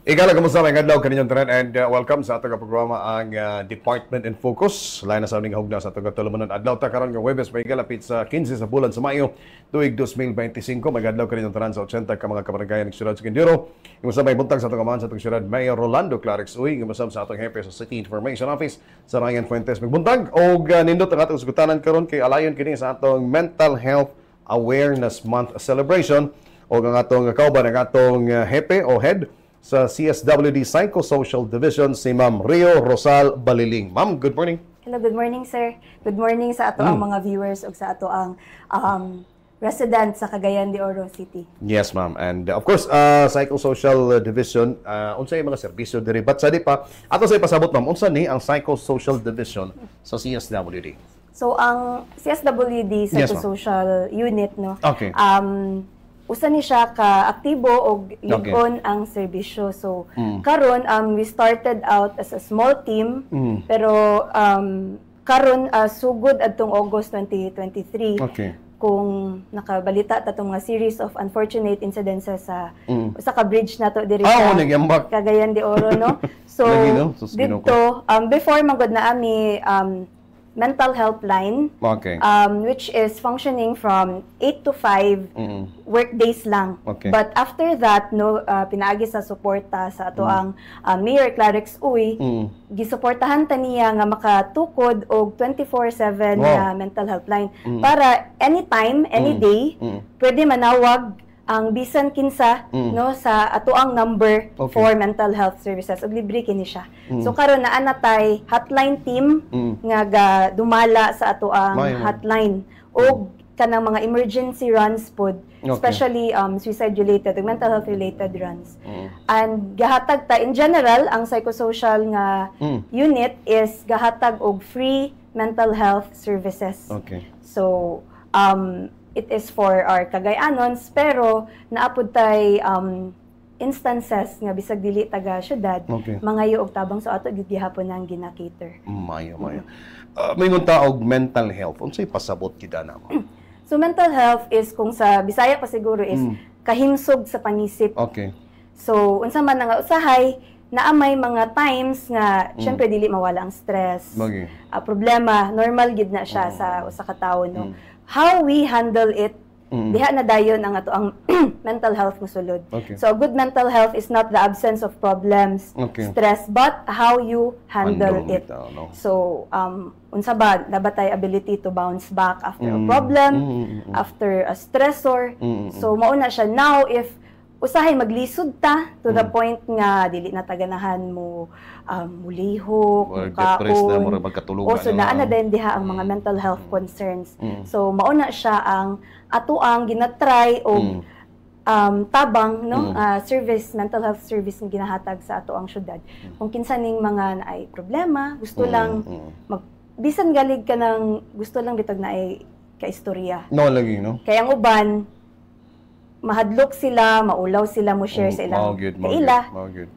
Ikala, kamusta may adlaw kaninyong tanan and welcome sa atong programa ang Department in Focus. Lain na sa aming hugna sa atong tulumanon adlaw ta karon nga Huwebes may kalapit sa 15 sa bulan sa Mayo tuig 2025. May adlaw kaninyong tanan sa 80 ka mga kabaranggayan ng siyudad sa Quindiro. Imusta may buntag sa atong amahan sa atong siyudad Mayor Rolando Clarix Uy, imusta sa atong hepe sa City Information Office sa Ryan Fuentes magbuntag og nindot ang atong sugutanan karon kay alayon kini sa atong Mental Health Awareness Month celebration og ang atong kauban ang atong hepe o head sa CSWD Psychosocial Division, si Ma'am Rio Rosal Baliling. Ma'am, good morning. Hello, good morning, sir. Good morning sa ato ang mga viewers o sa ato ang resident sa Cagayan de Oro City. Yes, ma'am. And of course, Psychosocial Division, unsay mga serbisyo diri? But sa di pa, ato sa ipasabot, ma'am, unsa ni ang Psychosocial Division sa CSWD? So, ang CSWD Psychosocial Unit, no? Okay. Usa ni siya ka aktibo og ligon ang serbisyo. So karon we started out as a small team pero karon sugod adtong August 2023. Okay. Kung nakabalita ta tong mga series of unfortunate incidences sa usa ka bridge nato diri sa Cagayan de Oro, no. So dito before magod na ami mental health line, okay. Which is functioning from 8 to 5 work days lang. Okay. But after that, no, pinaagi sa suporta sa ato ang Mayor Clarix Uy, gisuportahan ta niya nga makatukod og 24/7 na mental health line para anytime, any day, pwede manawag ang bisan kinsa no sa atoang number for mental health services ug libre kini siya. So karon naa natay hotline team nga dumala sa atoang hotline ug kanang mga emergency runs pod, especially suicide related ug mental health related runs. And gahatag ta in general ang psychosocial nga unit is gahatag og free mental health services. Okay. So it is for our Cagayanons, pero naapod tay instances nga bisag dili taga syudad, mangayo og tabang so ato gyud gihapon nang gina-cater. Mayo. May taog mental health, unsay pasabot kita na mo? So mental health is kung sa Bisaya pa siguro is kahimsog sa panisip. Okay. So unsa man nga usahay naa may mga times nga syempre dili mawala ang stress. Problema normal gid na siya sa usa ka tawo, no. How we handle it, diha na dayon ang ato ang mental health mosulod. So good mental health is not the absence of problems, stress, but how you handle it. So unsa ba nabatay ability to bounce back after a problem, after a stressor. So mao na siya. Now if usahay maglisod ta to the point nga dili na taganahan mo mulihok, kaon, o so naa na din diha ang mga mental health concerns. So mao na siya ang atoang ginatry og tabang no service, mental health service nga ginahatag sa atoang syudad. Kung kinsa ning mga naay problema, gusto lang bisan galig ka nang gusto lang bitag naay kaistorya. No lagi, no? Kaya ang uban mahadlok sila, maulaw sila mo share sa ilang kaila.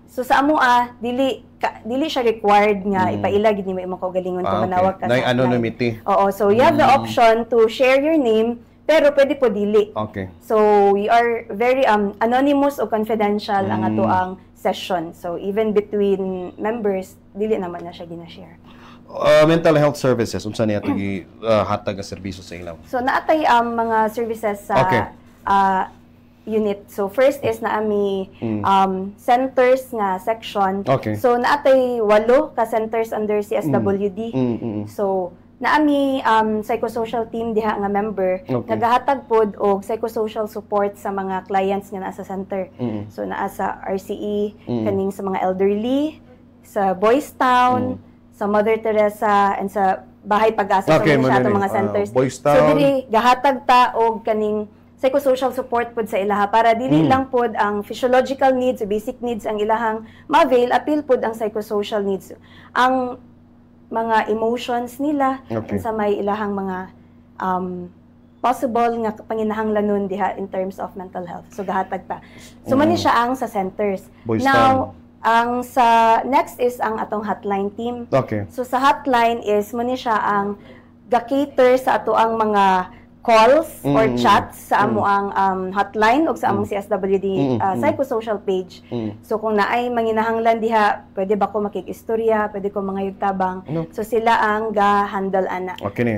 So sa amo dili siya required nga ipaila gid nimo imong kaugalingon kung manawag ka sa anonymity. Oo, so you have the option to share your name pero pwede po dili. Okay. So we are very anonymous o confidential ang ato ang session. So even between members dili naman na siya gina-share. Mental health services unsa niya to hatag nga serbisyo sa ilang? So naatay mga services sa unit. So first is naami centers nga section. So naatay 8 ka centers under CSWD. So naami psychosocial team diha nga member nagahatag pod og psychosocial support sa mga clients nga naa sa center. So naa sa RCE kaning sa mga elderly, sa Boys Town, sa Mother Teresa and sa Bahay Pag-asa sa mga centers. So diri gahatag ta og kaning psychosocial support pod sa ilaha para dili lang pod ang physiological needs o basic needs ang ilahang ma-avail, appeal pod ang psychosocial needs. Ang mga emotions nila sa may ilahang mga possible nga panginahanglanon diha in terms of mental health. So gahatag ta. So man siya ang sa centers. Now ang sa next is ang atong hotline team. So sa hotline is man siya ang ga-cater sa ato ang mga calls or chats sa amo ang hotline o sa among CSWD psychosocial page. So kung naay manginahanglan diha, pwede ba ko makikistorya, pwede ko mga yugtabang. So sila ang ga-handle ana. Okay ni.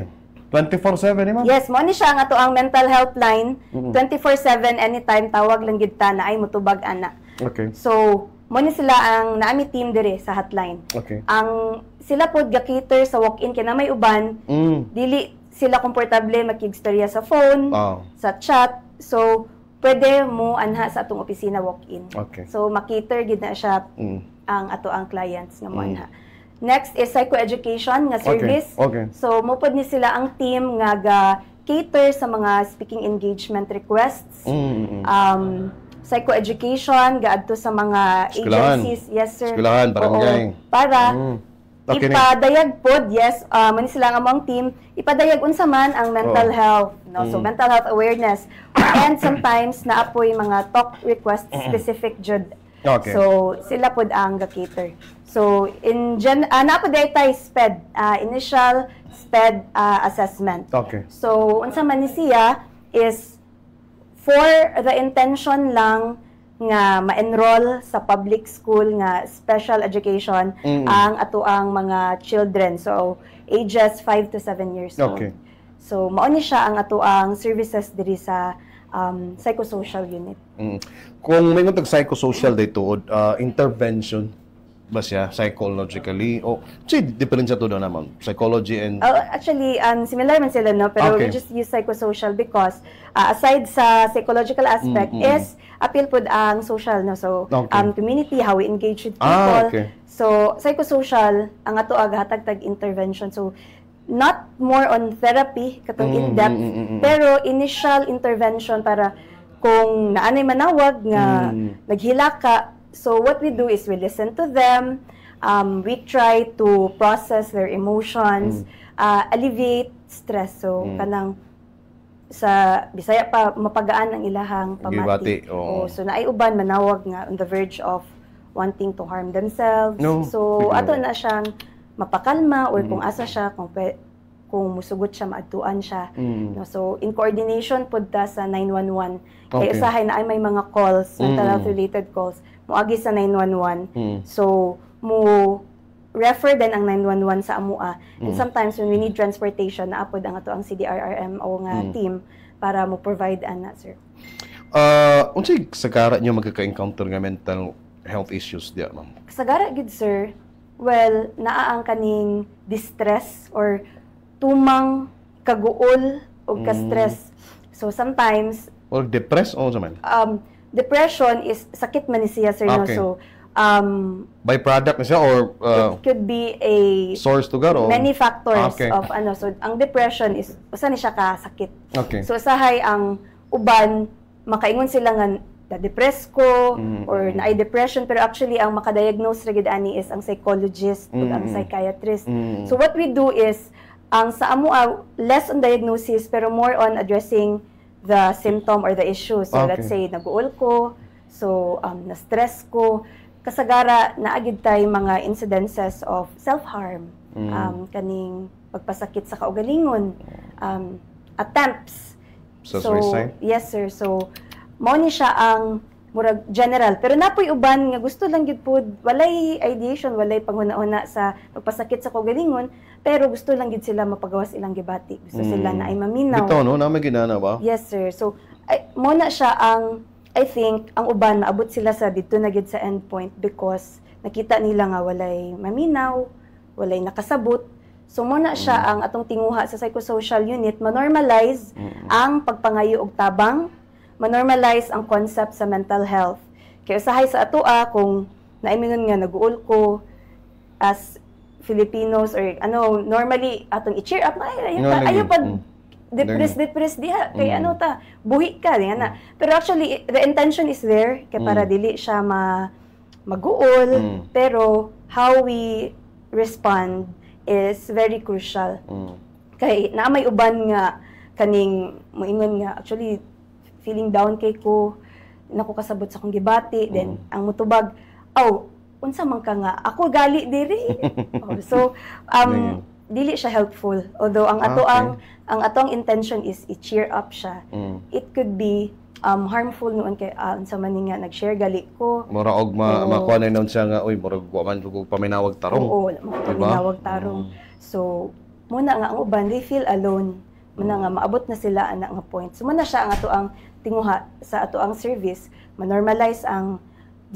24/7 ni ma'am? Yes, mo ni siya nga to ang mental health line. 24/7 anytime tawag lang gid ta na ay mutubag ana. Okay. So mo ni sila ang naami team dire sa hotline. Okay. Ang sila pod ga-cater sa walk-in kay na may uban, dili sila komportable makigstorya sa phone, sa chat. So, pwede mo anha sa atong opisina walk-in. Okay. So, makiter gid na siya ang ato ang clients nga mo anha. Next is psychoeducation nga service. Okay. So, mupod ni sila ang team nga ga-cater sa mga speaking engagement requests. Psychoeducation gaadto sa mga agencies. Yes, sir. Eskwelahan, barangay. Para Okay, ipadayag pod, yes, man sila nga mong team, ipadayag unsa man ang mental health, no? So mental health awareness. And sometimes naapoy mga talk request specific jud. Okay. So sila pod ang ga-cater. So in naapod tay SPED, initial SPED assessment. Okay. So unsa man ni siya is for the intention lang nga ma-enroll sa public school nga special education ang ato ang mga children. So, ages 5 to 7 years old. Okay. So, mao ni siya ang ato ang services diri sa psychosocial unit. Kung may tag psychosocial dito, intervention ba siya psychologically o diferensya to na ma'am, psychology and actually similar man sila, no, pero we just use psychosocial because aside sa psychological aspect is appeal pod ang social, no, so community, how we engage with people. So psychosocial ang ato hatag tag intervention, so not more on therapy katong in-depth, pero initial intervention para kung naanay manawag nga naghila ka. So what we do is we listen to them, we try to process their emotions, alleviate stress. So kanang sa Bisaya pa mapagaan ang ilahang pamati. So naay uban manawag nga on the verge of wanting to harm themselves. So ato na siyang mapakalma or kung asa siya, kung musugot siya, maadtuan siya. No? So, in coordination pud ta sa 911. Kaya usahay na ay may mga calls, mental health related calls, muagi sa 911. So, mo refer din ang 911 sa amua. And sometimes when we need transportation, naapod ang ato ang CDRRM o nga team para mo provide ana, sir. Unsay sagara niyo magka-encounter nga mental health issues diya, ma'am? Sagara gid, sir. Well, naa ang kaning distress or tumang kaguol o ka-stress. So sometimes or depressed o man. Depression is sakit man ni siya, sir, no? So byproduct na siya or it could be a source to God or many factors of ano. So ang depression is usa ni siya ka sakit. So usahay ang uban makaingon sila nga na-depress ko or na-ay depression, pero actually ang makadiagnose ra gid ani is ang psychologist o ang psychiatrist. So what we do is ang sa amo less on diagnosis pero more on addressing the symptom or the issue. So let's say naguol ko, so na-stress ko, kasagara naagid tay mga incidences of self-harm, kaning pagpasakit sa kaugalingon, attempts. So suicide? Yes, sir. So mao ni siya ang murag general, pero napoy uban nga gusto lang gid pud walay ideation, walay panghuna-huna sa pagpasakit sa kaugalingon, pero gusto lang gid sila mapagawas ilang gibati, gusto sila na ay maminaw. Bitaw no, na may ginana ba? Yes, sir. So mo na siya ang I think ang uban maabot sila sa dito na gid sa endpoint because nakita nila nga walay maminaw, walay nakasabot. So mo na siya ang atong tinguha sa psychosocial unit, ma-normalize ang pagpangayo og tabang, ma-normalize ang concept sa mental health. Kaya usahay sa atoa kung naimingon nga naguol ko as Filipinos or ano, normally atong i-cheer up na ayo pa depressed diha kay ano ta buhi ka diha na. Pero actually the intention is there kay para dili siya maguol, pero how we respond is very crucial. Kay na may uban nga kaning moingon nga actually feeling down kay ko, nako kasabot sa akong gibati, then ang mutubag, unsa man ka nga, ako gali diri. So, dili siya helpful. Although ang atong intention is i-cheer up siya. It could be harmful noon kay sa maninga nag-share gali ko. Mura og makuha na nun siya nga, uy, mura guwaman ko paminawag tarong. Oo, paminawag tarong. So, muna nga ang uban, they feel alone. Muna nga, maabot na sila anak nga point. So, muna siya ang ato ang tinguha sa ato ang service, ma-normalize ang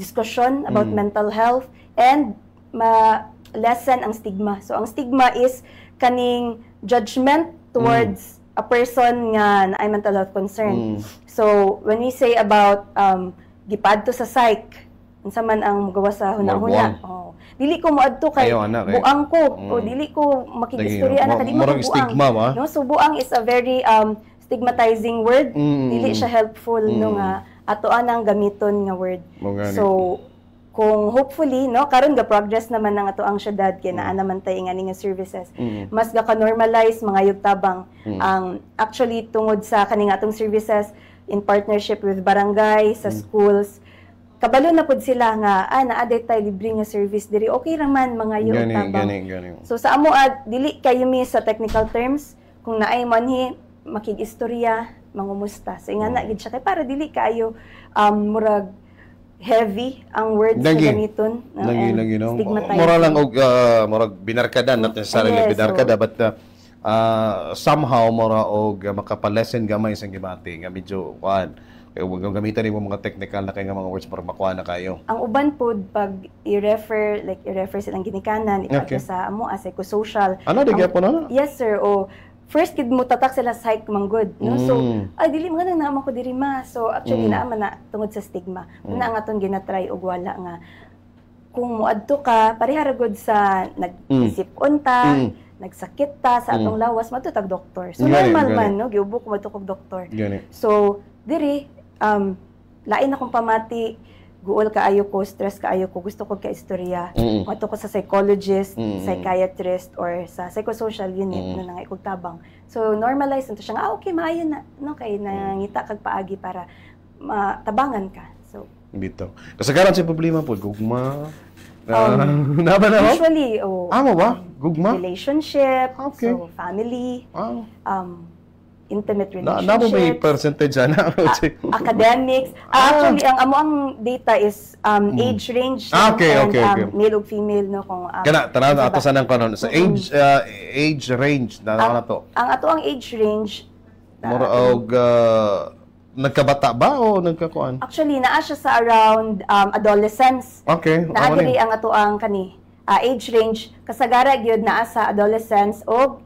discussion about mental health and ma-lessen ang stigma. So, ang stigma is kaning judgment towards a person nga na ay mental health concern. So, when we say about gipadto sa psych, unsa man ang gawa sa hunahuna. Dili ko moadto kay buang ko o dili ko makigistorya na kadi mo stigma ba? No, so buang is a very stigmatizing word. Dili siya helpful no nga ato anang gamiton nga word. So kung hopefully no karon ga progress naman ng ato ang syudad kay naa naman tay nga ning services. Mas ga ka-normalize mga yugtabang ang actually tungod sa kaning atong services in partnership with barangay sa schools. Kabalo na pud sila nga naaday tay libre nga service diri okay ra man mga yugtabang. Gani. So sa amo dili kayo mi sa technical terms kung naay manhi makig-istorya mangumusta. So ingana gid siya kay para dili kaayo murag heavy ang words na gamiton. Lagi no. Mura lang og murag binarkada not necessarily binarkada but somehow mura og makapalesen gamay sa gibati nga medyo kuan. Kaya huwag gamitan mo mga technical na kayo mga words para makuha na kayo. Ang uban po, pag i-refer silang ginikanan, ikato sa amo, psychosocial. Ano, digya po na? Yes, sir. First, kid mo tatak sila psych manggod. No? So, dili mga nang naman ko diri ma. So, actually, naaman na tungod sa stigma. Una nga itong ginatry o wala nga. Kung muadto ka, parehara-god sa nag-isip unta, nagsakit ta sa atong lawas, matutag doktor. So, normal man, no? Giubo ko matukog doktor. So, diri, lain akong pamati, guol kaayo ko, stress kaayo ko, gusto ko ka-istorya. Mato ko sa psychologist, psychiatrist, or sa psychosocial unit na nangay kog tabang. So, normalize nito siya nga, okay, maayo na, no? Kay nangita kag paagi para matabangan ka. So, dito. Kasagaran sa problema po, gugma. Naba na ho? Usually, mo ba? Gugma? Relationship, so family, intimate relationships. Namo may percentage ana. Academics. Actually, ang amo ang data is age range okay. male ug female no kung kana tanaw ato sa nang kanon sa age range na to. Ang ato ang age range mura og nagkabata ba o nagkakuan? Actually, naa siya sa around adolescence. Okay. Naa diri ang ato ang kani age range kasagara gyud naa sa adolescence og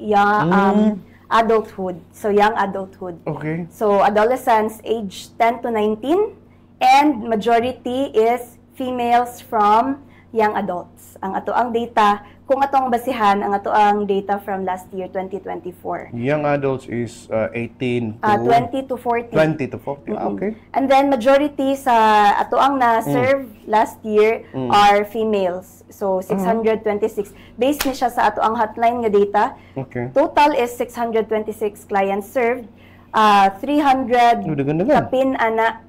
adulthood. So, young adulthood. Okay. So, adolescents age 10 to 19 and majority is females from young adults. Ang ato ang data, kung atong basihan, ang ato ang data from last year, 2024. Young adults is 18 to... 20 to 40. 20 to 40, okay. And then, majority sa ato ang na-serve last year are females. So, 626. Based ni siya sa ato ang hotline nga data. Okay. Total is 626 clients served. 300 kapin ana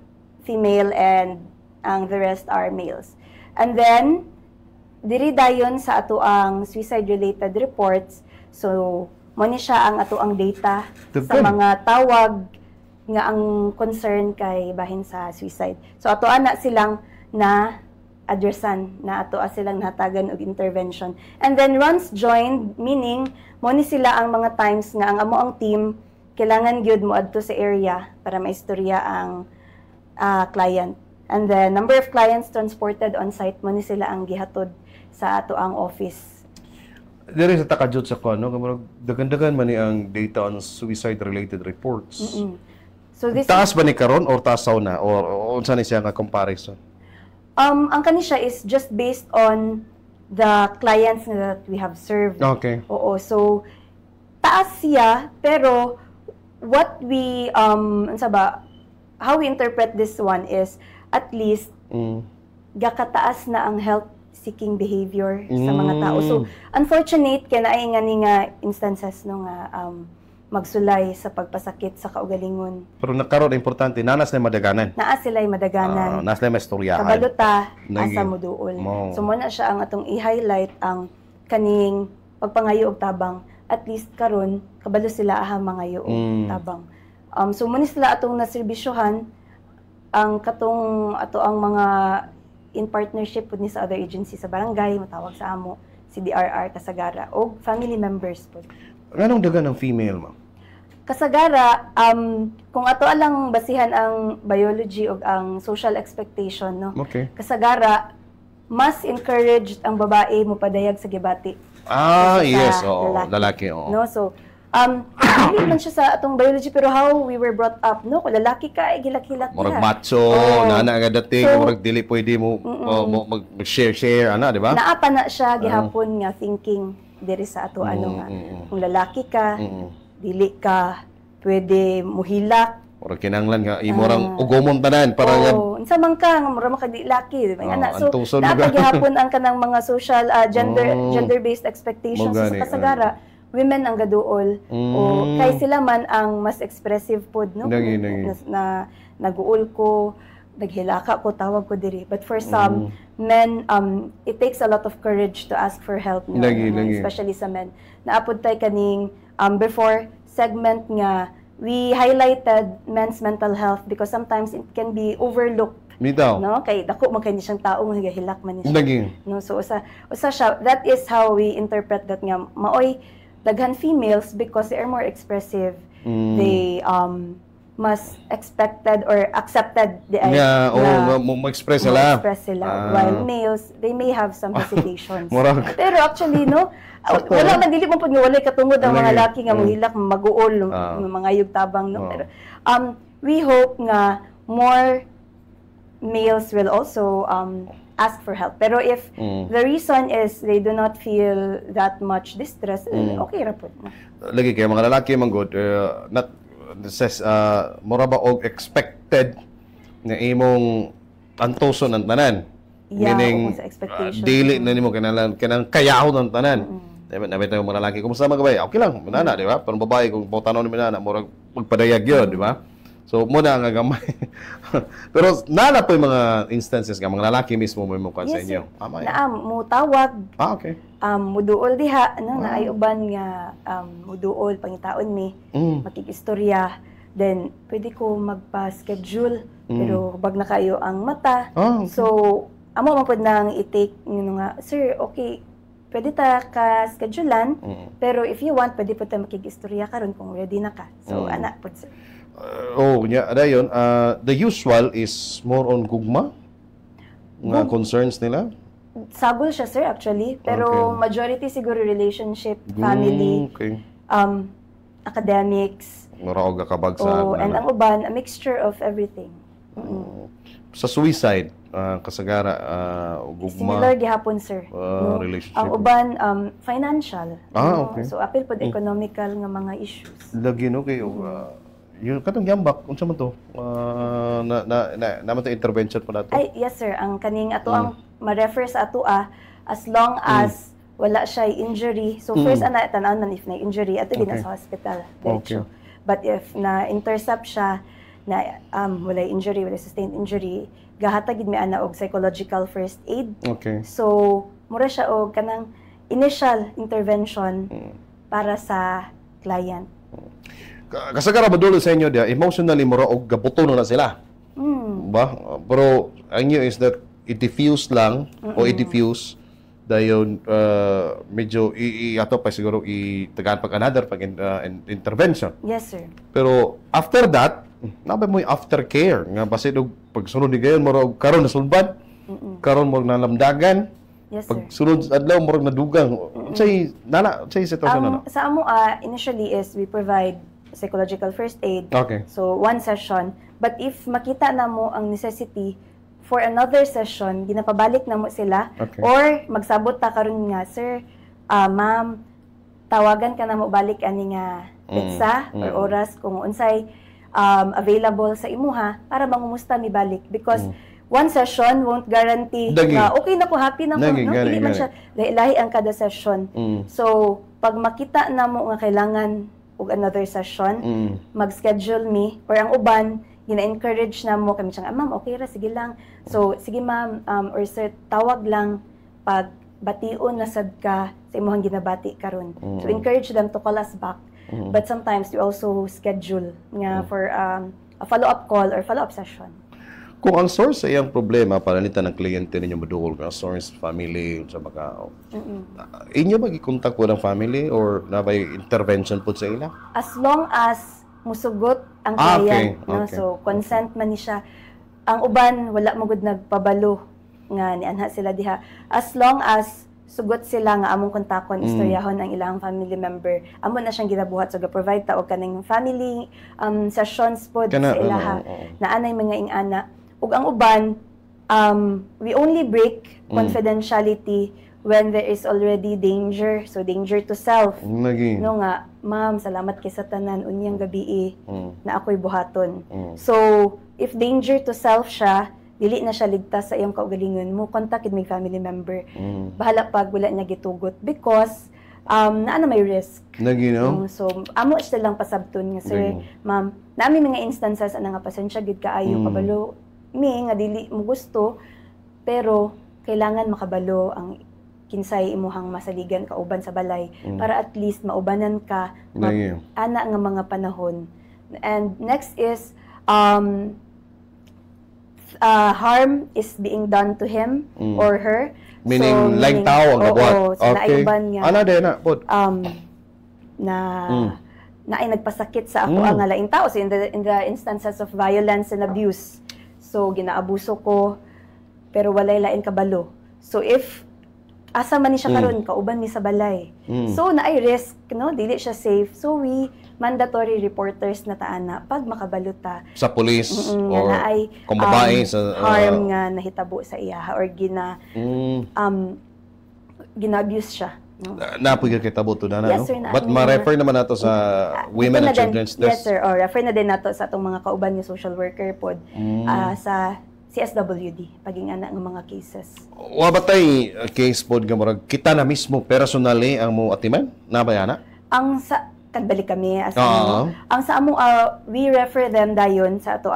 female and ang the rest are males. And then, diri dayon sa ato ang suicide-related reports. So, mo ni siya ang ato ang data sa mga tawag nga ang concern kay bahin sa suicide. So, ato ana silang na addressan na ato silang nahatagan og intervention. And then once joined, meaning mo ni sila ang mga times nga ang amo ang team kailangan gyud mo adto sa area para maistorya ang client. And then number of clients transported on site mo ni sila ang gihatod sa ato ang office. Diri sa takajud sa kuno, dagan-dagan man ni ang data on suicide-related reports. So this taas ba ni karon or taas na or unsa ni siya nga comparison? Ang kani siya is just based on the clients that we have served. Okay. Oo. So, taas siya, pero what we, how we interpret this one is, at least, gakataas na ang health-seeking behavior sa mga tao. So, unfortunate, kaya na ay nga instances no nga, magsulay sa pagpasakit sa kaugalingon. Pero nagkaroon importante, nanas na madaganan. Naa sila'y madaganan. Nanas na mastoryahan. Kabaluta, asa mo duol. So muna siya ang atong i-highlight ang kaning pagpangayo og tabang, at least karon kabalo sila ahang mangayo og tabang. So muni sila atong naserbisyohan ang katong ato ang mga in partnership pud ni sa other agencies sa barangay, matawag sa amo si DRR Kasagara o family members po. Anong dagan ng female, ma'am? Kasagara, kung ato alang basihan ang biology o ang social expectation, no? Okay. Kasagara, mas encouraged ang babae mo padayag sa gibati. Yes, oo, lalaki, oo. No, so hindi man siya sa atong biology pero how we were brought up, no? Kung lalaki ka, gilak-hilak Murag macho, nana nga dating, So, murag dili pwede mo mag-share, ana, di ba? naapa na siya gihapon nga thinking diri sa ato ano nga. Kung lalaki ka, dili ka pwede muhilak. Murag kinanglan nga imorang ugomon tanan para nga unsa man ka nga mura makadilaki, di ba? Ana, so antuson dapat gihapon ang kanang mga social gender-based expectations sa Kasagara. Women ang gaduol o kay sila man ang mas expressive pod, no? Na naguol ko, naghilaka ko, tawag ko diri. But for some men, it takes a lot of courage to ask for help, no? Especially sa men. Naapod tay kaning before segment nga we highlighted men's mental health because sometimes it can be overlooked. Bitaw. No, kay dako man kay ni siyang tao nga hilak man ni siya. Naging. No, so usa siya, that is how we interpret that nga maoy daghan females because they are more expressive. They mas expected or accepted the mo-express sila. While males, they may have some hesitations. Pero actually, no, wala man dili mo pud nga walay katungod ang mga laki nga mohilak maguol mga yug tabang, no. Pero we hope nga more males will also ask for help. Pero if the reason is they do not feel that much distress, okay ra po. Lagi kay mga lalaki man good, not says mura ba og expected nga imong antoson ang tanan. Meaning dili na nimo kanang kayahon ang tanan. Nabit na yung mga lalaki, kumusta mga gabay? Okay lang, manana, di ba? Pero babae, kung putanaw ni manana, mura magpadayag yun, di ba? So, muna nga gamay. Pero, nala po yung mga instances nga, mga lalaki mismo may mukha sa inyo. Mo tawag. Okay. Muduol diha, naay uban nga, muduol, pangitaon mi, makikistorya. Then, pwede ko magpa-schedule, pero bag na kayo ang mata. Okay. So, amo man po nang i-take nyo nga, sir, okay, pwede ta ka-schedulean, pero if you want, pwede po ta makikistorya karon kung ready na ka. So, anak po, sir. Ada yun. The usual is more on gugma nga concerns nila. Sagol siya, sir, actually. Pero majority siguro relationship, family, academics. Muraog kakabag sa and ang uban, a mixture of everything. Sa suicide, Kasagara, gugma. Similar gihapon, sir. Relationship. Ang uban, financial. Okay. So, apil po economical nga mga issues. Lagi, no? Kayo, yung katong yambak, unsa man to? Naman to intervention pa nato? Ay, yes, sir. Ang kaning ato ang ma-refer sa ato as long as wala siya injury. So, first, tanaw man if na injury, ato din sa hospital. Okay. But if na-intercept siya, na wala injury, wala sustained injury, gahatag gid mi ana og psychological first aid. Okay. So, mura siya og kanang initial intervention para sa client. Kasagara madulo sa inyo dia, emotionally mura og gabuto na sila. Ba? Pero ang inyo is that it diffuse lang o i-diffuse dayon medyo ato pa siguro itagaan pag another pag intervention. Yes, sir. Pero after that, nabay mo yung aftercare nga basid og pagsunod ni gayon mura og karon nasulbad. Karon mo nalamdagan. Yes, sir. Pag sunod adlaw mura nadugang. Say sitwasyon na. Sa amo initially is we provide psychological first aid. Okay. So, one session. But if makita na mo ang necessity for another session, ginapabalik na mo sila. Okay. Or magsabot ta karon nga, sir, ma'am, tawagan ka na mo balik ani nga pizza or oras kung unsay available sa imuha para mangumusta mi balik. Because one session won't guarantee na okay na ko, happy na ko. Hindi man siya lahi ang kada session. So, pag makita na mo nga kailangan og another session, mag-schedule me, or ang uban, gina-encourage na mo kami siyang, ma'am, okay ra, sige lang. So, sige ma'am, or sir, tawag lang pag bation na sad ka sa imong ginabati karon. So encourage them to call us back. But sometimes we also schedule nga for a follow-up call or follow-up session. Kung ang source sa iyang problema, panalitan ng kliyente ninyo madukol ka, source, family, sa mga... inyo mag-i-contact po ng family or nabay intervention po sa ila? As long as musugot ang client, no? So consent man ni siya. Ang uban, wala magud nagpabalo nga ni anha sila diha. As long as sugot sila nga among kontakon, istoryahon ang ilang family member, amo na siyang ginabuhat. So ga-provide ta og kaning family sessions pod sa ilaha na anay mga ingana. Ug ang uban, we only break confidentiality when there is already danger. So danger to self. No nga, ma'am, salamat kay sa tanan unyang gabi na ako'y buhaton. So if danger to self siya, dili na siya ligtas sa iyong kaugalingon mo, contact with my family member. Bahala pag wala niya gitugot because naa na may risk. So amo siya lang pasabton nga sir, ma'am, naami mga instances ana nga pasensya gid kaayo kabalo mi nga dili mo gusto pero kailangan makabalo ang kinsay imuhang masaligan kauban sa balay para at least maubanan ka ana nga mga panahon. And next is harm is being done to him or her. Meaning, like tao ang gabuhat. So, naiuban nga. Ano din na? Na ay nagpasakit sa ako ang laing tao. So, in the instances of violence and abuse. So, ginaabuso ko, pero walay lain kabalo. So, if asa man ni siya karon kauban ni sa balay. So, na ay risk, no? Dili siya safe. So, we mandatory reporters na taana pag makabaluta sa police or ay, kung babae sa harm nga nahitabo sa iyaha or gina-abuse siya, no? Napuy kita buto na yes, no? Sir, But ma-refer naman nato sa Women and Children's Desk. Yes sir, or refer na din nato sa atong mga kauban nga social worker pod sa CSWD pagingana ng mga cases. Wa batay case pod nga murag kita na mismo personally ang mo atiman nabayana? Ang sa kagbalik kami as ang sa among we refer them dayon sa ato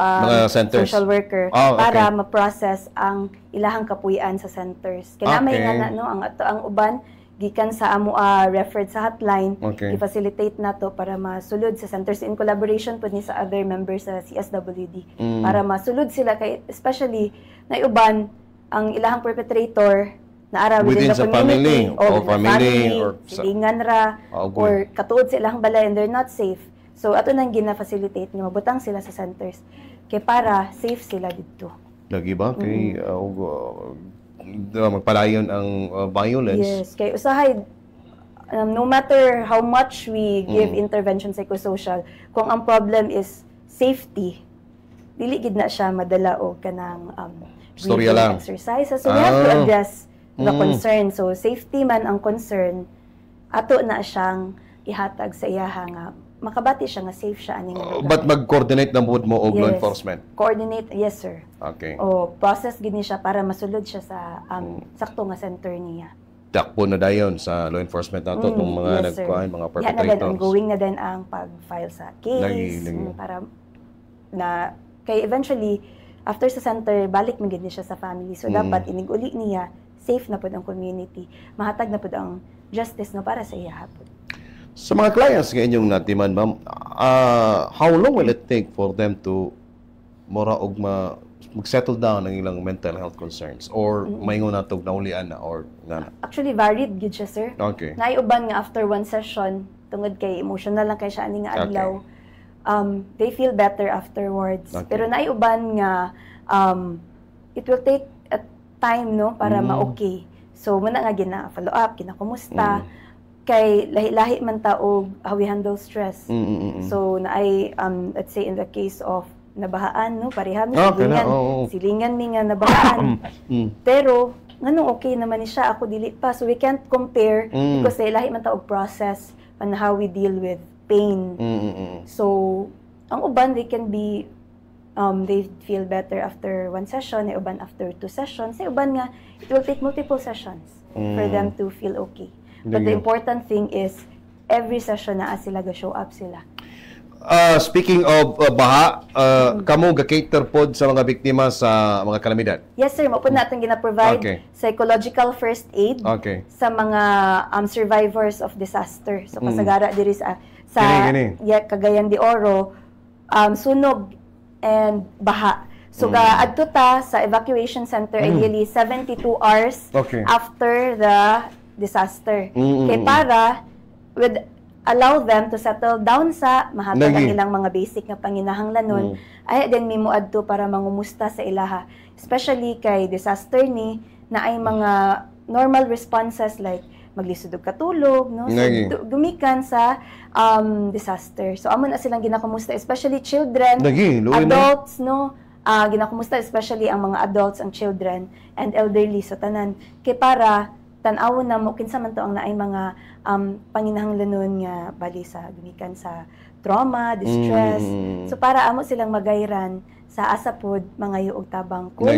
social worker para ma-process ang ilahang kapuy-an sa centers. Kaya may nga no ang ato ang uban gikan sa amo referred sa hotline, i-facilitate nato para masulod sa centers in collaboration pud ni sa other members sa CSWD para masulod sila kay especially na uban ang ilahang perpetrator na ara within the community or family or silingan ra or katuod sa ilang balay and they're not safe. So ato nang gina-facilitate nga mabutang sila sa centers kay para safe sila didto. Lagi ba kay magpalayon ang violence? Yes, kay usahay no matter how much we give intervention psychosocial, kung ang problem is safety, dili gid na siya madala og kanang storya lang exercises. So we have to address the concern. So safety man ang concern, ato na siyang ihatag sa iyaha nga makabati siya nga safe siya ani nga. But mag-coordinate na mo og law enforcement. Coordinate, yes sir. Okay. O process gid ni siya para masulod siya sa sakto nga center niya. Takbo na dayon sa law enforcement nato tong mga nagkuan mga perpetrators. Yeah, ongoing na din ang pag-file sa case para na kay eventually after sa center balik man gid ni siya sa family. So dapat inig-uli niya safe na po ang community, mahatag na po ang justice na para sa iya hapon. Sa mga clients nga inyong natiman, ma'am, how long will it take for them to mag-settle down ng ilang mental health concerns? Or maingon na ito, naulian na? Or nga na? Actually, varied gid siya, sir. Okay. Naiuban nga after one session, tungod kay emotional lang kay siya ani nga adlaw, they feel better afterwards. Pero naiuban nga, it will take time no para ma-okay. So muna nga gina-follow up, kinakumusta. Kay lahi-lahi man ta og how we handle stress. So naay let's say in the case of nabahaan no, pareha mi silingan mi nga nabahaan. Pero nganong okay naman ni siya, ako dili pa. So we can't compare because lahi man ta og process on how we deal with pain. So ang uban they can be they feel better after one session, ay uban after 2 sessions, ay uban nga it will take multiple sessions for them to feel okay. But the important thing is every session na sila ga show up sila. speaking of baha, kamo ga-cater pod sa mga biktima sa mga kalamidad? Yes, sir. Mapod natin gina-provide psychological first aid sa mga survivors of disaster. So, kasagara diri sa Cagayan de Oro, sunog and baha. So, adto ta sa evacuation center ideally 72 hours after the disaster. Kaya para allow them to settle down sa mahatag ang ilang mga basic nga panginahanglanon ay then mimo adto para mangumusta sa ilaha, especially kay disaster ni na ay mga normal responses like maglisod og katulog, no, so gumikan sa disaster. So amo na silang ginakumusta, especially children, adults, no, ginakumusta especially ang mga adults, ang children and elderly, so tanan kay para tan-awon na mo kinsa man to ang naay mga panginahanglanon nga bali sa gumikan sa trauma, distress. So para amo silang magayran sa asapod mga yuog tabang kung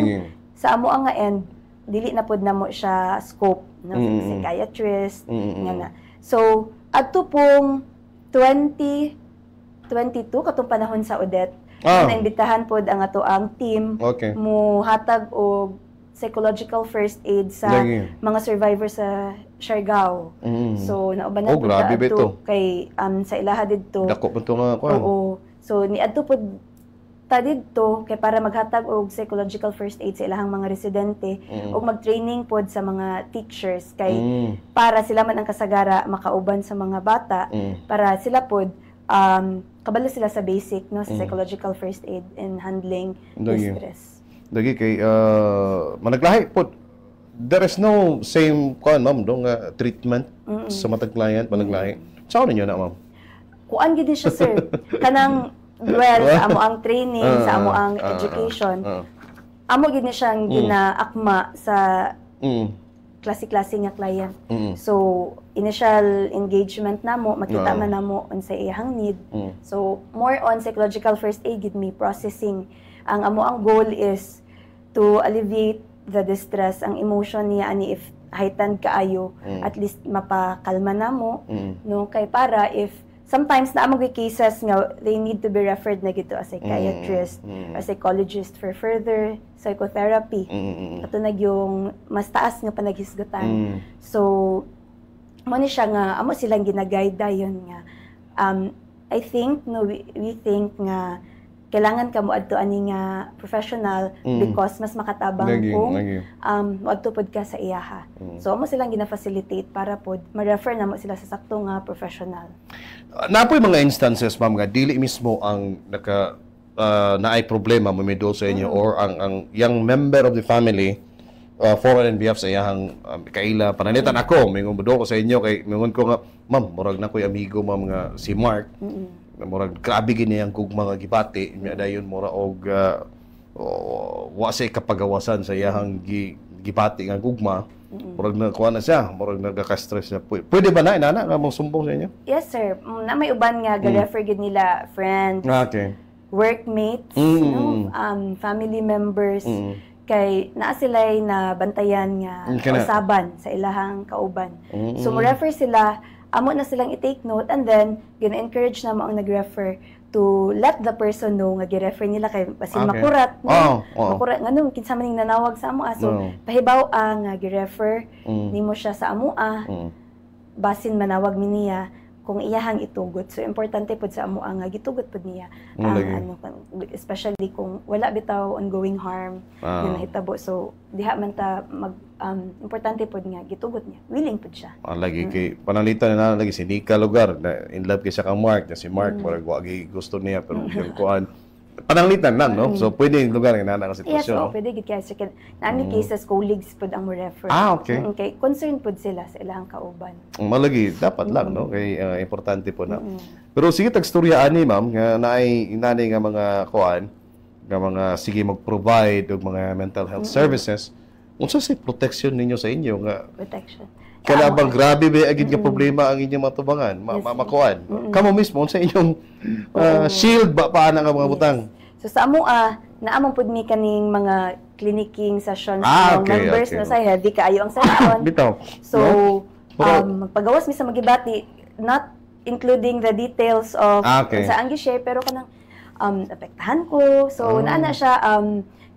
sa amo ang nga end dili na pod namo siya scope, no, psychiatrist nga na. So adto pong 2022 katong panahon sa Odette, naimbitahan pod ang ato ang team mo hatag og psychological first aid sa mga survivors sa Siargao. So nauban na pod adto kay sa ilaha didto. Dako pa to nga kuan. Oo. So ni adto pod ta didto kay para maghatag og psychological first aid sa ilahang mga residente ug mag-training pod sa mga teachers kay para sila man ang kasagara makauban sa mga bata para sila pod kabalo sila sa basic, no, sa psychological first aid and handling distress. Dagi kay managlahi pod. There is no same kuan ma'am dong treatment sa matag client managlahi. Sao ninyo na ma'am? Kuan gid siya sir. Kanang sa amo ang training, sa amo ang education. Amo gid ni siyang ginaakma sa klase-klase nga client. So initial engagement namo, makita man namo unsay iyang need. So more on psychological first aid gid me processing. Ang amo ang goal is to alleviate the distress, ang emotion niya ani if heightened kaayo, at least mapakalma namo, no, kay para if sometimes na among cases nga they need to be referred na gito a psychiatrist or psychologist for further psychotherapy. Katong yung mas taas nga panaghisgutan. So mo ni siya nga amo silang ginaguide dayon nga I think no we think nga kailangan ka mo adto ani nga professional because mas makatabang kung moadto pod ka sa iyaha. So amo silang gina-facilitate para pod ma-refer na mo sila sa sakto nga professional. Napoy mga instances ma'am nga dili mismo ang naay problema mo medyo sa inyo or ang young member of the family foreign and behalf sa iyang kaila pananitan ako mingon ko sa inyo kay mingon ko nga ma'am murag na ko'y amigo ma'am nga si Mark. Murag grabe gini ang kog mga gibati nya dayon mura og wa say kapagawasan sa iyang gibati nga gugma murag na kuha na siya murag nagaka-stress na pwede ba na inana nga mong sumbong sa inyo? Yes sir, na may uban nga ga-refer gid nila friends, workmates, no, family members kay naa sila'y na bantayan nga usaban sa ilahang kauban. So mo refer sila, amo na silang i-take note and then gina-encourage na mo ang nag-refer to let the person know nga gi-refer nila kay basin makurat, no? Makurat nganong kinsa man ning nanawag sa amo so pahibaw nga gi-refer nimo siya sa amo basin manawag mi niya kung iyahang itugot. So importante pod sa amo nga gitugot pod niya ano especially kung wala bitaw ongoing harm na nahitabo. So diha man ta mag importante pod nga gitugot niya. Willing pod siya. Lagi kay panalitan na lagi si Nika lugar na in love kay siya kang Mark, na si Mark murag wa gi gusto niya pero yung kuan pananglitan lang, no? So, pwede yung lugar nga na sitwasyon. Yes, so, pwede. Kasi namin cases, colleagues po ang refer. Okay. Okay. Concerned po sila sa ilang kauban. Malagi, dapat lang, no? Kay importante po na. Pero sige, tagstorya ani, ma'am, nga nanay nga mga kuan, nga mga sige mag-provide og mga mental health services. Unsa say protection ninyo sa inyo nga? Protection. Kaya bang grabe ba agad nga problema ang inyong matubangan, makuan? Kamo mismo sa inyong shield ba paana nga mga butang? So sa amo naamong pud mi kaning mga clinicking sessions ng members no say heavy kaayo ang session. Bitaw. So magpagawas mi sa magibati not including the details of sa ang gi-share, pero kanang apektahan ko. So naa na siya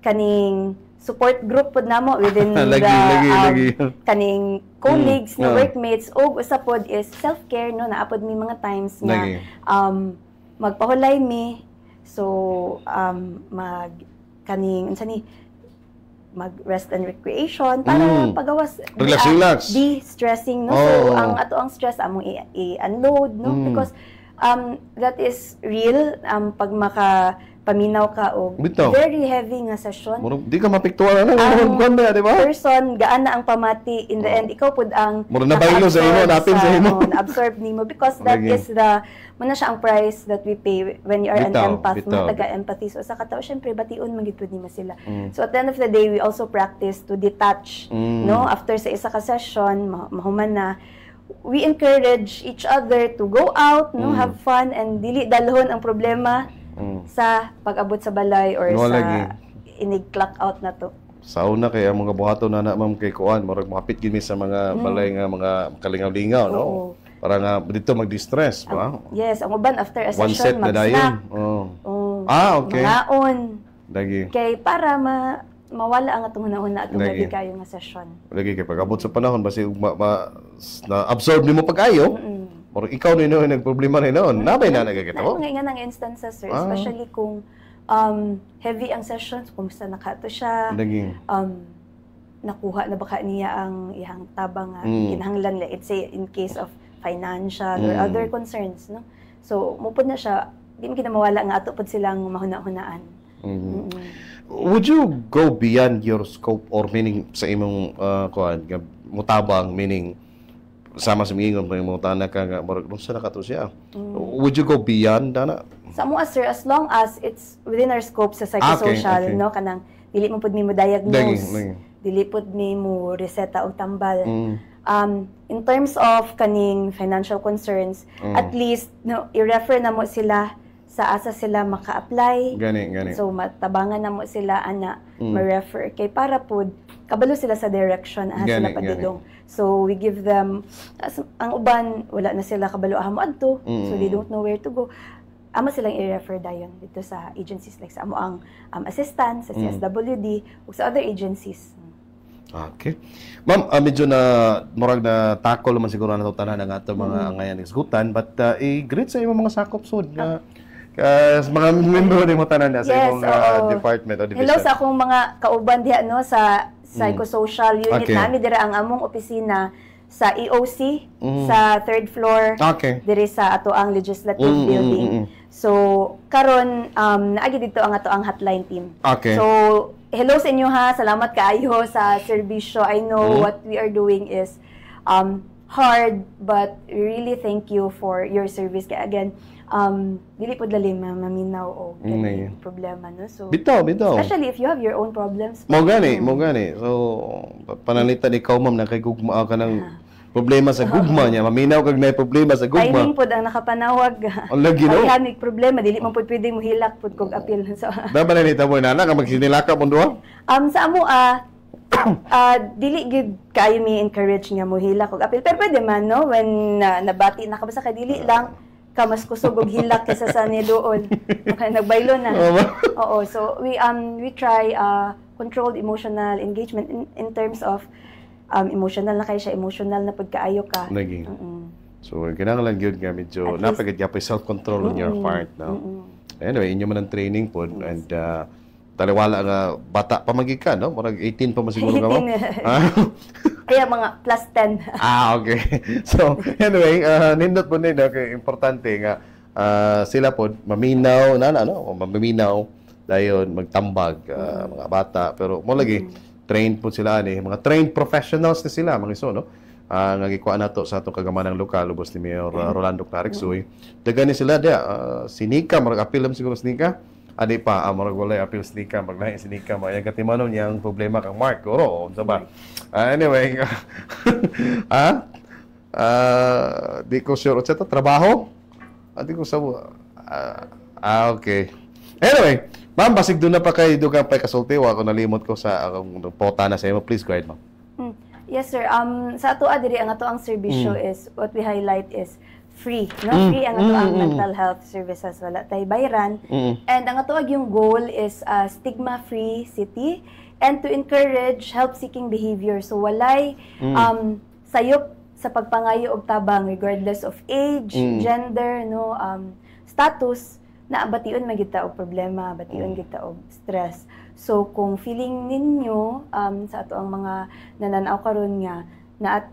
kaning support group pod namo within lagi. Kaning colleagues na workmates, og usa pod is self-care, no, naapod mi mga times nga magpahulay mi. So kaning unsa ni mag rest and recreation para pagawas relax de-stressing, no. So ang ato ang stress among i-unload, no, because that is real pag paminaw ka og very heavy nga session. Di ka mapiktuan di ba? Person gaan na ang pamati, in the end ikaw pud ang nabaylo sa imo, napin sa imo, na-absorb nimo, because that is the muna siya ang price that we pay when you are an empath, taga-empathy. So sa katao, syempre bation man gid pud nimo sila. So at the end of the day, we also practice to detach, no, after sa isa ka session mahuman na, we encourage each other to go out, no, have fun, and dili dalhon ang problema sa pag-abot sa balay or sa inig-clock out na to. Sa una kay ang mga buhaton na ma'am kay kuan, murag makapit gid mi sa mga balay nga mga kalingaw-lingaw, no? Para nga dito mag-distress, ba? Yes, ang uban after a one session mag-snack. Okay. Mangaon. Lagi. Kay para mawala ang atong hunahuna atong gabi kayo nga session. Lagi kay pag-abot sa panahon basi na-absorb nimo pag-ayo. Murag ikaw ni noon nagproblema ni noon. Nabay na nagakita mo? Nga nang instances, sir, especially kung heavy ang sessions, kumusta nakato siya. Nakuha na baka niya ang ihang tabang kinahanglan, let's say in case of financial or other concerns, no. So mupod na siya, di mo kinamawala nga ato pud silang mahuna-hunaan. Would you go beyond your scope, or meaning sa imong kuan mutabang, meaning sama sa mingon mo tana ka nga murag sa nakato siya? Would you go beyond dana? Sa mo, sir, as long as it's within our scope sa psychosocial, no, kanang dili mo pud nimo diagnose, dili pud nimo reseta og tambal. In terms of kaning financial concerns, at least no, i-refer na mo sila sa asa sila maka-apply. Gani. So matabangan na mo sila ana ma-refer kay para pud kabalo sila sa direction sila padulong. So we give them ang uban wala na sila kabalo mo adto, so they don't know where to go. Amo silang i-refer dayon dito sa agencies like sa amo ang assistant sa CSWD ug sa other agencies. Okay. Ma'am, medyo na murag na tackle man siguro na tanan ng ato mga ngayon isgutan, but i-greet sa imong mga sakop sud nga mga membro ni mo tanan sa imong department o division. Hello sa akong mga kauban diha, no, sa psychosocial unit namin dira ang among opisina sa EOC sa 3rd floor diri sa ato ang legislative building. So karon naagi dito ang ato ang hotline team. So hello sa inyo ha, salamat kaayo sa serbisyo. I know what we are doing is hard, but we really thank you for your service. Kaya again, dili po dali maminaw o problema, no? So bitaw. Especially if you have your own problems. Mo gani. So panalitan ikaw ma'am na kay gugma ka ng problema sa gugma niya, maminaw kag may problema sa gugma. Timing pod ang nakapanawag. Ang lagi no. Ay problema, dili man pod pwedeng mohilak pod kog apil. So dapat na nita mo na ka magsinilaka mo duha? Sa amo dili gid kayo mi encourage nga mohilak kog apil. Pero pwede man, no, when nabati na ka basta ka dili lang ka mas kusog og hilak kaysa sa niduol. Okay, nagbaylo na. Oo, so we try controlled emotional engagement in terms of emotional na kayo siya, emotional na pagkaayo ka. So, kinahanglan gyud nga medyo napagid gyapon self-control on your part, no? Anyway, inyo man ang training pod, and taliwala nga bata pa magika, no? Murag 18 pa man siguro ka mo. Kaya mga plus 10. Okay. So, anyway, nindot po nila kay importante nga sila pod maminaw maminaw dayon magtambag mga bata, pero mo lagi trained po sila mga trained professionals na sila mga iso, no? Nga gikuha nato sa atong kagamanang lokal ubos ni Mayor Rolando Clarixoy. Dagani sila dia sinika marag apil siguro sinika. Adi pa marag walay apil sinika maglahi sinika mayang katimanon yang problema kang Mark oro unsa ba. Anyway, di ko sure sa trabaho. Adi ko sa okay. Anyway, ma'am, basig doon na pa kayo dugang pa kasulti. Ako nalimot ko sa akong pota na sa imo. Please go ahead, ma'am. Yes, sir. Sa ato diri ang ato ang serbisyo is what we highlight is free, no? Free ang ato ang mental health services, wala tay bayaran. And ang ato yung goal is a stigma-free city and to encourage help-seeking behavior. So walay sayop sa pagpangayo og tabang regardless of age, gender, no, status, na bation magita og problema, bation kita og stress. So kung feeling ninyo sa ato ang mga nananaw karon nga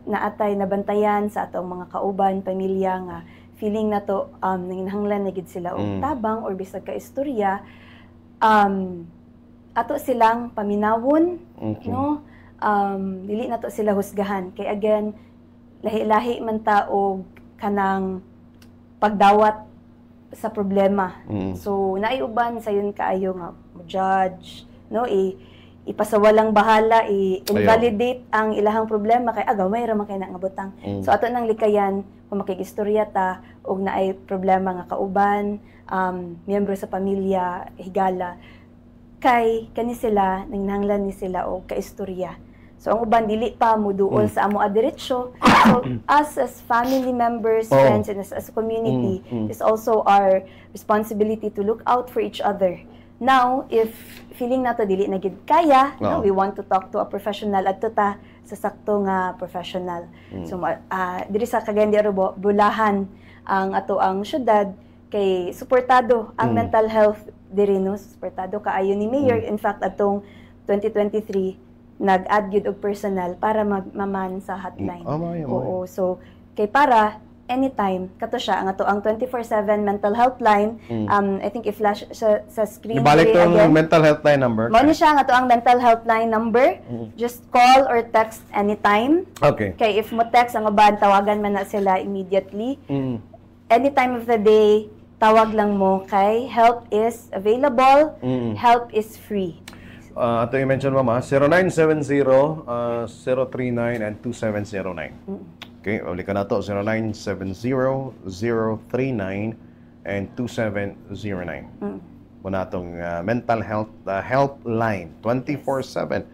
naatay nabantayan sa atong mga kauban, pamilya nga feeling na to nanginahanglan na gid sila og tabang or bisag ka istorya, ato silang paminawon, no, dili na to sila husgahan kay again lahi-lahi man ta og kanang pagdawat sa problema. So naiuban sayon kaayo nga mo judge, no, ipasawalang bahala, i-invalidate ang ilahang problema kay agaw may ra man kay na nga butang. So ato nang likayan kung makikistorya ta og naay problema nga kauban, miyembro sa pamilya, higala kay kani sila nanginahanglan ni sila og kaistorya. So ang uban dili pa muduol sa amo adiretso. So us as family members, friends, and as a community, it's also our responsibility to look out for each other. Now, if feeling nato dili na gid kaya, no, we want to talk to a professional adto ta sa sakto nga professional. So diri sa Cagayan de Oro bulahan ang ato ang syudad kay suportado ang mental health diri, no, suportado kaayo ni Mayor. In fact atong 2023 nag-add gyud og personal para magmaman sa hotline. Oo, so kay para anytime kato siya ang ato ang 24/7 mental health line. I think i-flash sa screen ibalik to ang mental health line number. Mao ni siya ang ato ang mental health line number. Just call or text anytime. Okay. Kay if mo text ang uban tawagan man na sila immediately. Any time of the day tawag lang mo kay help is available, help is free. Ato i-mention mama, 0970-039 and 2709. Okay, ulikan na to, 0970-039 and 2709. Muna itong mental health helpline, 24/7.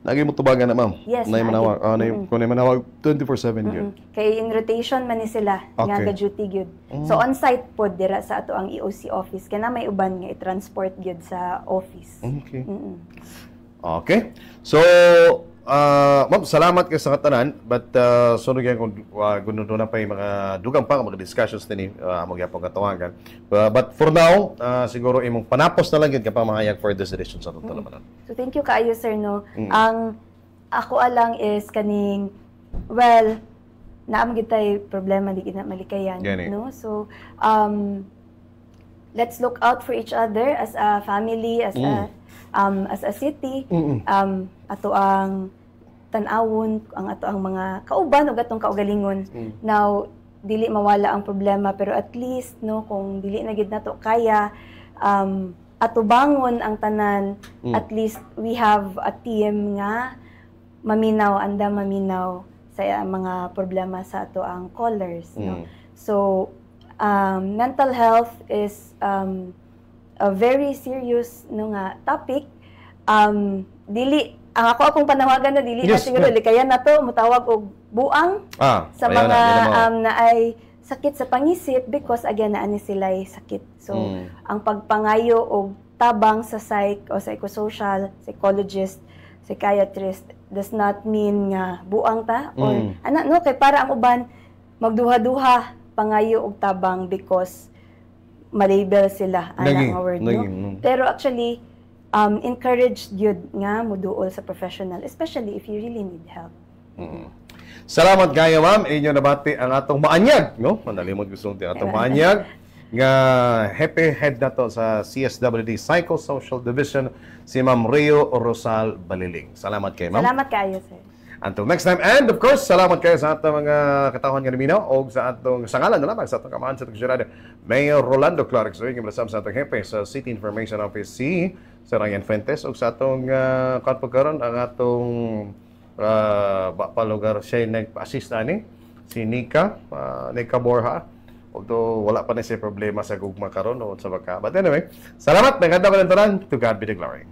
Naging mo tubagan na, ma'am? Yes. Kung na manawag, 24/7 yun. Kay in rotation man ni sila, nga ga-duty gyud. So on-site po dira sa ato ang EOC office, kaya na may uban nga i-transport gyud sa office. Okay. Okay. So, ma'am, salamat kayo sa katanan. But, sunod yan kung gusto na pa yung mga dugang pa, mga discussions din among yapong katawagan. But for now, siguro imong panapos na lang yun kapag mahayag for this edition sa total naman. So, thank you kaayo, sir, no. Ang ako alang is kaning, well, naamagid tayo problema, di na malikayan, no? So, let's look out for each other as a family, as a city. Ato ang tan-awon, ang ato ang mga kauban ug atong kaugalingon. Now dili mawala ang problema pero at least, no, kung dili na gid nato kaya atubangon ang tanan, at least we have a team nga maminaw sa mga problema sa ato ang callers, no. So mental health is a very serious, no, nga topic. Dili ang akong panawagan na dili na siguro likayan na to mutawag og buang sa mga naay sakit sa pangisip because again naa ni sila sakit. So ang pagpangayo og tabang sa psych o psychosocial psychologist, psychiatrist does not mean nga buang ta or ana, no, kay para ang uban magduha-duha pangayo og tabang because ma-label sila ana nga word, no? Pero actually encouraged yun nga muduol sa professional, especially if you really need help. Salamat kayo, ma'am. Inyo nabati ang atong maanyag, no? Manalimod gusto natin atong maanyag nga happy head na to sa CSWD Psychosocial Division, si Ma'am Rio Rosal Baliling. Salamat kayo, ma'am. Salamat kayo, sir. Until next time, and of course, salamat kayo sa atong mga katawhan nga naminaw o sa atong sangalan na lamang sa atong kamaan sa Tagsyurada, Mayor Rolando Clark. So, yung sa atong hepe sa City Information Office, si Sir Ryan Fuentes, o sa atong pagkaroon, ang atong palugar siya nag-assist ani, si Nika Borja. Although wala pa na siya problema sa gugma karon o sa baka. But anyway, salamat, maganda ko lang tanan. To God be the glory.